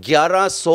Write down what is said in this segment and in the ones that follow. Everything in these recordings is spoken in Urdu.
1100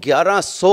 1100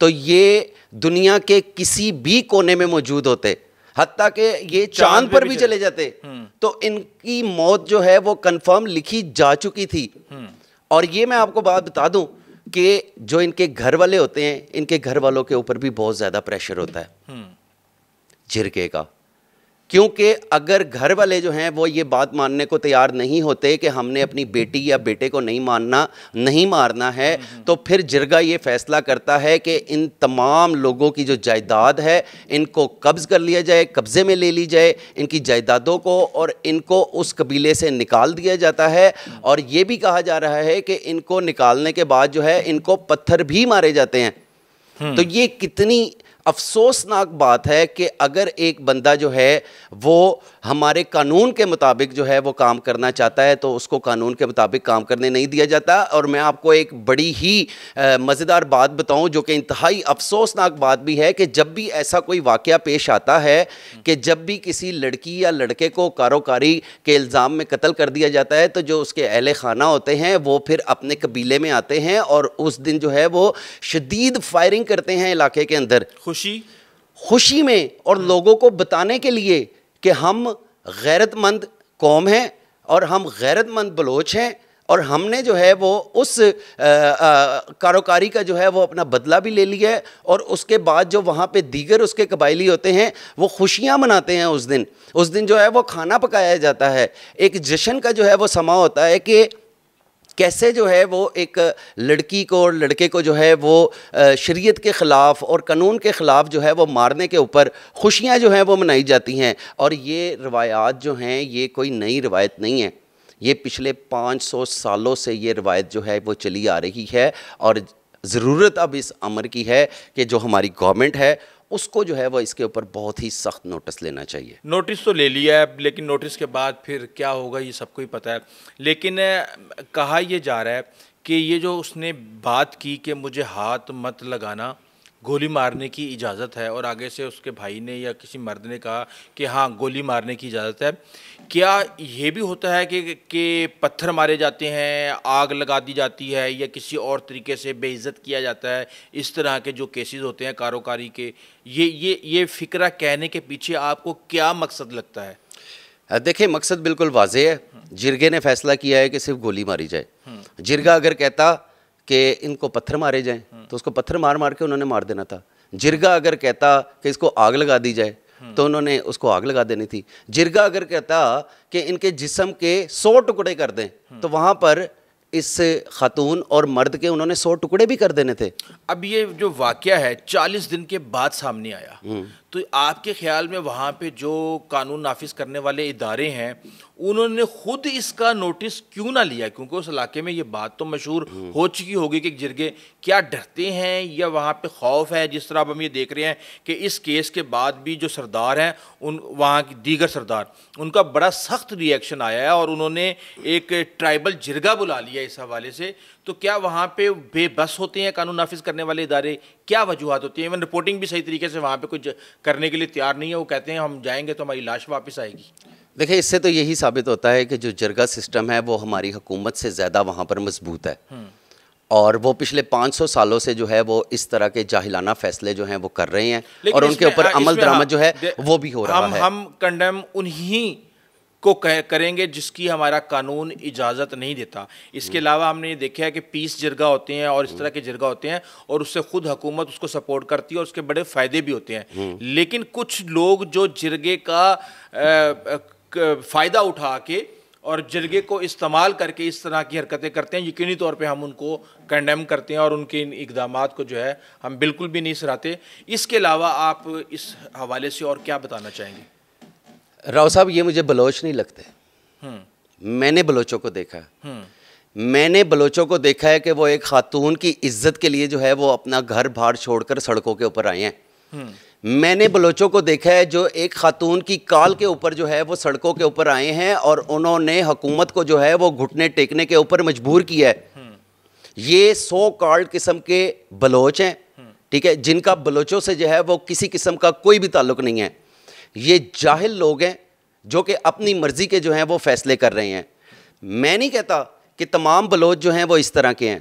تو یہ دنیا کے کسی بھی کونے میں موجود ہوتے, حتیٰ کہ یہ چاند پر بھی چلے جاتے, تو ان کی موت جو ہے وہ کنفرم لکھی جا چکی تھی. اور یہ میں آپ کو بات بتا دوں کہ جو ان کے گھر والے ہوتے ہیں, ان کے گھر والوں کے اوپر بھی بہت زیادہ پریشر ہوتا ہے جرگے کا, کیونکہ اگر گھر والے جو ہیں وہ یہ بات ماننے کو تیار نہیں ہوتے کہ ہم نے اپنی بیٹی یا بیٹے کو نہیں مارنا ہے, تو پھر جرگہ یہ فیصلہ کرتا ہے کہ ان تمام لوگوں کی جو جائیداد ہے ان کو قبض کر لیا جائے, قبضے میں لے لی جائے ان کی جائیدادوں کو, اور ان کو اس قبیلے سے نکال دیا جاتا ہے. اور یہ بھی کہا جا رہا ہے کہ ان کو نکالنے کے بعد جو ہے ان کو پتھر بھی مارے جاتے ہیں. تو یہ کتنی افسوسناک بات ہے کہ اگر ایک بندہ جو ہے وہ ہمارے قانون کے مطابق جو ہے وہ کام کرنا چاہتا ہے تو اس کو قانون کے مطابق کام کرنے نہیں دیا جاتا. اور میں آپ کو ایک بڑی ہی مزیدار بات بتاؤں جو کہ انتہائی افسوسناک بات بھی ہے, کہ جب بھی ایسا کوئی واقعہ پیش آتا ہے کہ جب بھی کسی لڑکی یا لڑکے کو کاروکاری کے الزام میں قتل کر دیا جاتا ہے, تو جو اس کے اہل خانہ ہوتے ہیں وہ پھر اپنے قبیلے میں آتے ہیں اور اس دن جو ہے وہ شدید فائرنگ کرتے ہیں علاقے کے اندر, خوشی میں, اور لوگوں کو بتانے کے لیے کہ ہم غیرت مند قوم ہیں اور ہم غیرت مند بلوچ ہیں, اور ہم نے جو ہے وہ اس کاروکاری کا جو ہے وہ اپنا بدلہ بھی لے لیا ہے. اور اس کے بعد جو وہاں پہ دیگر اس کے قبائلی ہوتے ہیں وہ خوشیاں مناتے ہیں. اس دن جو ہے وہ کھانا پکایا جاتا ہے, ایک جشن کا جو ہے وہ سما ہوتا ہے کہ کیسے جو ہے وہ ایک لڑکی کو اور لڑکے کو جو ہے وہ شریعت کے خلاف اور قانون کے خلاف جو ہے وہ مارنے کے اوپر خوشیاں جو ہیں وہ منائی جاتی ہیں. اور یہ روایات جو ہیں یہ کوئی نئی روایت نہیں ہے, یہ پچھلے 500 سالوں سے یہ روایت جو ہے وہ چلی آ رہی ہے. اور ضرورت اب اس امر کی ہے کہ جو ہماری گورنمنٹ ہے اس کو جو ہے وہ اس کے اوپر بہت ہی سخت نوٹس لینا چاہیے. نوٹس تو لے لیا ہے, لیکن نوٹس کے بعد پھر کیا ہوگا یہ سب کو ہی پتہ ہے. لیکن کہا یہ جا رہا ہے کہ یہ جو اس نے بات کی کہ مجھے ہاتھ مت لگانا, گولی مارنے کی اجازت ہے, اور آگے سے اس کے بھائی نے یا کسی مرد نے کہا کہ ہاں گولی مارنے کی اجازت ہے, کیا یہ بھی ہوتا ہے کہ پتھر مارے جاتے ہیں, آگ لگا دی جاتی ہے, یا کسی اور طریقے سے بے عزت کیا جاتا ہے؟ اس طرح کے جو کیسز ہوتے ہیں کاروکاری کے, یہ فکرہ کہنے کے پیچھے آپ کو کیا مقصد لگتا ہے؟ دیکھیں مقصد بالکل واضح ہے. جرگے نے فیصلہ کیا ہے کہ صرف گولی ماری جائے. جرگہ اگر کہتا کہ ان کو پتھر مارے جائیں تو اس کو پتھر مار کے انہوں نے مار دینا تھا. جرگہ اگر کہتا کہ اس کو آگ لگا دی جائے تو انہوں نے اس کو آگ لگا دینی تھی. جرگہ اگر کہتا کہ ان کے جسم کے 100 ٹکڑے کر دیں تو وہاں پر اس خاتون اور مرد کے انہوں نے 100 ٹکڑے بھی کر دینے تھے. اب یہ جو واقعہ ہے 40 دن کے بعد سامنے آیا, تو آپ کے خیال میں وہاں پہ جو قانون نافذ کرنے والے ادارے ہیں انہوں نے خود اس کا نوٹس کیوں نہ لیا؟ کیونکہ اس علاقے میں یہ بات تو مشہور ہو چکی ہوگی کہ جرگے کیا ڈرتے ہیں یا وہاں پہ خوف ہے؟ جس طرح اب ہم یہ دیکھ رہے ہیں کہ اس کیس کے بعد بھی جو سردار ہیں وہاں کی دیگر سردار, ان کا بڑا سخت ری ایکشن آیا ہے اور انہوں نے ایک ٹرائبل جرگہ بلا لیا اس حوالے سے. تو کیا وہاں پہ بے بس ہوتے ہیں قانون نافذ کرنے والے ادارے؟ کیا وجوہات ہوتی ہیں؟ ایون رپورٹنگ بھی صحیح طریقے سے وہاں پہ کچھ کرنے کے لیے تیار نہیں ہے, وہ کہتے ہیں ہم جائیں گے تو ہماری لاش واپس آئے گی. دیکھیں اس سے تو یہی ثابت ہوتا ہے کہ جو جرگہ سسٹم ہے وہ ہماری حکومت سے زیادہ وہاں پر مضبوط ہے, اور وہ پچھلے 500 سالوں سے جو ہے وہ اس طرح کے جاہلانہ فیصلے جو ہیں وہ کر رہے ہیں, اور ان کے اوپر عمل درآمد جو ہے وہ بھی ہو رہا ہے. ہم کنڈیم انہی کو کریں گے جس کی ہمارا قانون اجازت نہیں دیتا. اس کے علاوہ ہم نے یہ دیکھا ہے کہ پیس جرگہ ہوتے ہیں اور اس طرح کے جرگہ ہوتے ہیں, اور اس سے خود حکومت اس کو سپورٹ کرتی ہے اور اس کے بڑے فائدے بھی ہوتے ہیں. لیکن کچھ لوگ جو جرگے کا فائدہ اٹھا کے اور جرگے کو استعمال کر کے اس طرح کی حرکتیں کرتے ہیں, یقینی طور پہ ہم ان کو کنڈیم کرتے ہیں اور ان کے ان اقدامات کو جو ہے ہم بالکل بھی نہیں سراہتے. اس کے علاوہ آپ اس حوالے سے اور کیا بتانا چاہیں گے؟ راؤ صاحب یہ مجھے بلوچ نہیں لگتے. میں نے بلوچوں کو دیکھا ہے, میں نے بلوچوں کو دیکھا ہے کہ وہ ایک خاتون کی عزت کے لیے جو ہے وہ اپنا گھر بھاڑ چھوڑ کر سڑکوں کے اوپر آئے ہیں. میں نے بلوچوں کو دیکھا ہے جو ایک خاتون کی کال کے اوپر جو ہے وہ سڑکوں کے اوپر آئے ہیں اور انہوں نے حکومت کو جو ہے وہ گھٹنے ٹیکنے کے اوپر مجبور کیا ہے. یہ 100 کارڈ قسم کے بلوچ ہیں, ٹھیک ہے, جن کا بلوچوں سے جو ہے وہ کسی قسم کا کوئی بھی تعلق نہیں ہے. یہ جاہل لوگ ہیں جو کہ اپنی مرضی کے جو ہیں وہ فیصلے کر رہے ہیں. میں نہیں کہتا کہ تمام بلوچ جو ہیں وہ اس طرح کے ہیں,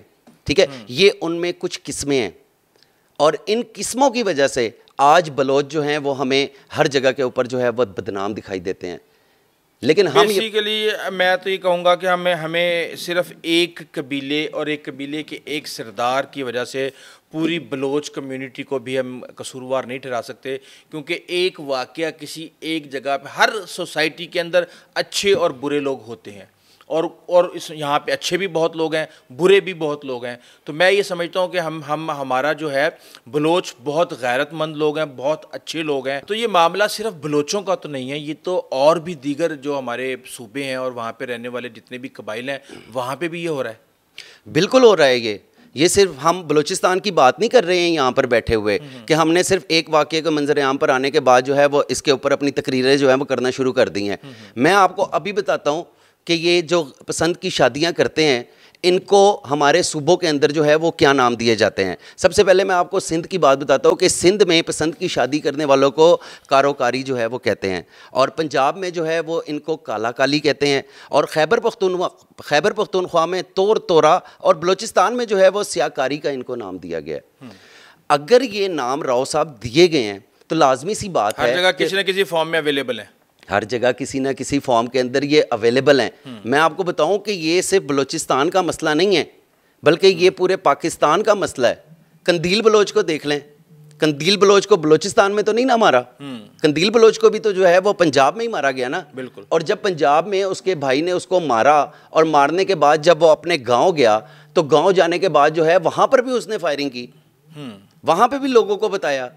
ٹھیک ہے, یہ ان میں کچھ قسمیں ہیں, اور ان قسموں کی وجہ سے آج بلوچ جو ہیں وہ ہمیں ہر جگہ کے اوپر جو ہے وہ بدنام دکھائی دیتے ہیں. لیکن ہم بیسیکلی میں تو یہ کہوں گا کہ ہمیں صرف ایک قبیلے اور ایک قبیلے کے ایک سردار کی وجہ سے پوری بلوچ کمیونٹی کو بھی ہم قصوروار نہیں ٹھہرا سکتے, کیونکہ ایک واقعہ کسی ایک جگہ پہ, ہر سوسائٹی کے اندر اچھے اور برے لوگ ہوتے ہیں, اور اس یہاں پہ اچھے بھی بہت لوگ ہیں, برے بھی بہت لوگ ہیں. تو میں یہ سمجھتا ہوں کہ ہمارا جو ہے بلوچ بہت غیرت مند لوگ ہیں, بہت اچھے لوگ ہیں. تو یہ معاملہ صرف بلوچوں کا تو نہیں ہے, یہ تو اور بھی دیگر جو ہمارے صوبے ہیں اور وہاں پہ رہنے والے جتنے بھی قبائل ہیں وہاں پہ بھی یہ ہو رہا ہے. بالکل ہو رہا ہے. یہ صرف ہم بلوچستان کی بات نہیں کر رہے ہیں یہاں پر بیٹھے ہوئے کہ ہم نے صرف ایک واقعے کے منظر عام پر آنے کے بعد جو ہے وہ اس کے اوپر اپنی تقریریں جو ہیں وہ کرنا شروع کر دی ہیں. میں آپ کو ابھی بتاتا ہوں کہ یہ جو پسند کی شادیاں کرتے ہیں ان کو ہمارے صوبوں کے اندر جو ہے وہ کیا نام دیے جاتے ہیں. سب سے پہلے میں آپ کو سندھ کی بات بتاتا ہوں کہ سندھ میں پسند کی شادی کرنے والوں کو کاروکاری جو ہے وہ کہتے ہیں, اور پنجاب میں جو ہے وہ ان کو کالا کالی کہتے ہیں, اور خیبر پختونخوا میں تور تورا, اور بلوچستان میں جو ہے وہ سیاہ کاری کا ان کو نام دیا گیا ہے. اگر یہ نام راؤ صاحب دیے گئے ہیں تو لازمی سی بات ہے ہر جگہ کسی نہ کسی فارم میں اویلیبل ہیں, ہر جگہ کسی نہ کسی فارم کے اندر یہ اویلیبل ہیں. میں آپ کو بتاؤں کہ یہ صرف بلوچستان کا مسئلہ نہیں ہے بلکہ یہ پورے پاکستان کا مسئلہ ہے. قندیل بلوچ کو دیکھ لیں, قندیل بلوچ کو بلوچستان میں تو نہیں نہ مارا, قندیل بلوچ کو بھی تو جو ہے وہ پنجاب میں ہی مارا گیا نا. بالکل. اور جب پنجاب میں اس کے بھائی نے اس کو مارا, اور مارنے کے بعد جب وہ اپنے گاؤں گیا تو گاؤں جانے کے بعد جو ہے وہاں پر بھی اس نے فائرنگ کی, وہاں پہ بھی لوگوں کو بتایا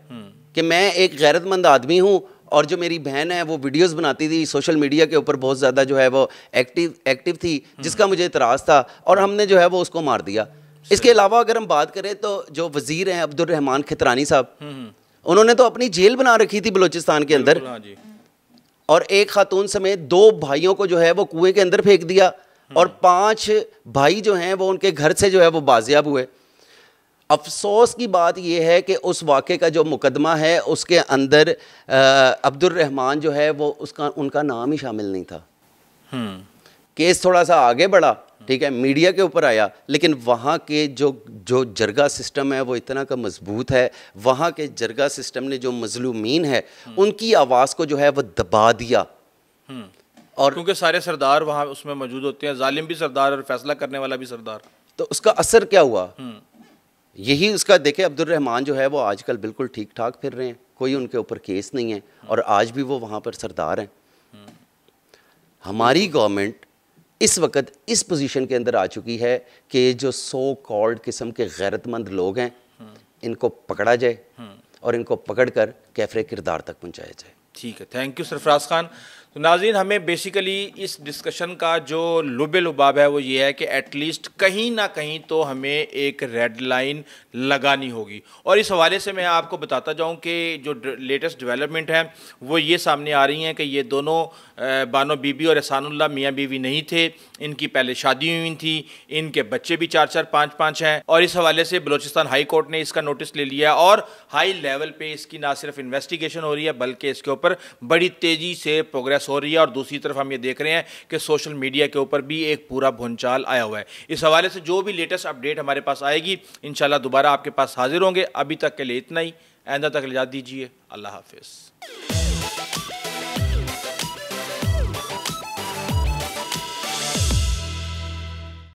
کہ میں ایک غیرت مند آدمی ہوں, اور جو میری بہن ہے وہ ویڈیوز بناتی تھی سوشل میڈیا کے اوپر, بہت زیادہ جو ہے وہ ایکٹیو تھی, جس کا مجھے اعتراض تھا, اور ہم نے جو ہے وہ اس کو مار دیا. اس کے علاوہ اگر ہم بات کریں تو جو وزیر ہیں عبد الرحمان کھترانی صاحب, انہوں نے تو اپنی جیل بنا رکھی تھی بلوچستان کے اندر, اور ایک خاتون سمیت 2 بھائیوں کو جو ہے وہ کنویں کے اندر پھینک دیا, اور 5 بھائی جو ہیں وہ ان کے گھر سے جو ہے وہ بازیاب ہوئے. افسوس کی بات یہ ہے کہ اس واقعے کا جو مقدمہ ہے اس کے اندر عبد الرحمان جو ہے وہ ان کا نام ہی شامل نہیں تھا. کیس تھوڑا سا آگے بڑھا, ٹھیک ہے, میڈیا کے اوپر آیا, لیکن وہاں کے جو جرگہ سسٹم ہے وہ اتنا کا مضبوط ہے, وہاں کے جرگہ سسٹم نے جو مظلومین ہے ان کی آواز کو جو ہے وہ دبا دیا. اور کیونکہ سارے سردار وہاں اس میں موجود ہوتے ہیں, ظالم بھی سردار اور فیصلہ کرنے والا بھی سردار, تو اس کا اثر کیا ہوا؟ یہی اس کا دیکھیں, عبد الرحمان جو ہے وہ آج کل بالکل ٹھیک ٹھاک پھر رہے ہیں, کوئی ان کے اوپر کیس نہیں ہے, اور آج بھی وہ وہاں پر سردار ہیں. ہماری گورنمنٹ اس وقت اس پوزیشن کے اندر آ چکی ہے کہ جو سو کالڈ قسم کے غیرت مند لوگ ہیں ان کو پکڑا جائے, اور ان کو پکڑ کر کیفر کردار تک پہنچایا جائے. ٹھیک ہے, تھینک یو سرفراز خان. تو ناظرین, ہمیں بیسیکلی اس ڈسکشن کا جو لب لباب ہے وہ یہ ہے کہ ایٹ لیسٹ کہیں نہ کہیں تو ہمیں ایک ریڈ لائن لگانی ہوگی. اور اس حوالے سے میں آپ کو بتاتا جاؤں کہ جو لیٹسٹ ڈیولپمنٹ ہے وہ یہ سامنے آ رہی ہیں کہ یہ دونوں بانو بی بی اور احسان اللہ میاں بیوی نہیں تھے, ان کی پہلے شادی ہوئی تھی, ان کے بچے بھی 4-4 5-5 ہیں, اور اس حوالے سے بلوچستان ہائی کورٹ نے اس کا نوٹس لے لیا, اور ہائی لیول پہ اس کی نہ صرف انویسٹیگیشن ہو رہی ہے بلکہ اس کے اوپر بڑی تیزی سے پروگریس ہو رہی ہے. اور دوسری طرف ہم یہ دیکھ رہے ہیں کہ سوشل میڈیا کے اوپر بھی ایک پورا بھونچال آیا ہوا ہے. اس حوالے سے جو بھی لیٹسٹ اپڈیٹ ہمارے پاس آئے گی انشاءاللہ دوبارہ آپ کے پاس حاضر ہوں گے. ابھی تک کے لیے اتنا ہی, آئندہ تک اجازت دیجیے. اللہ حافظ.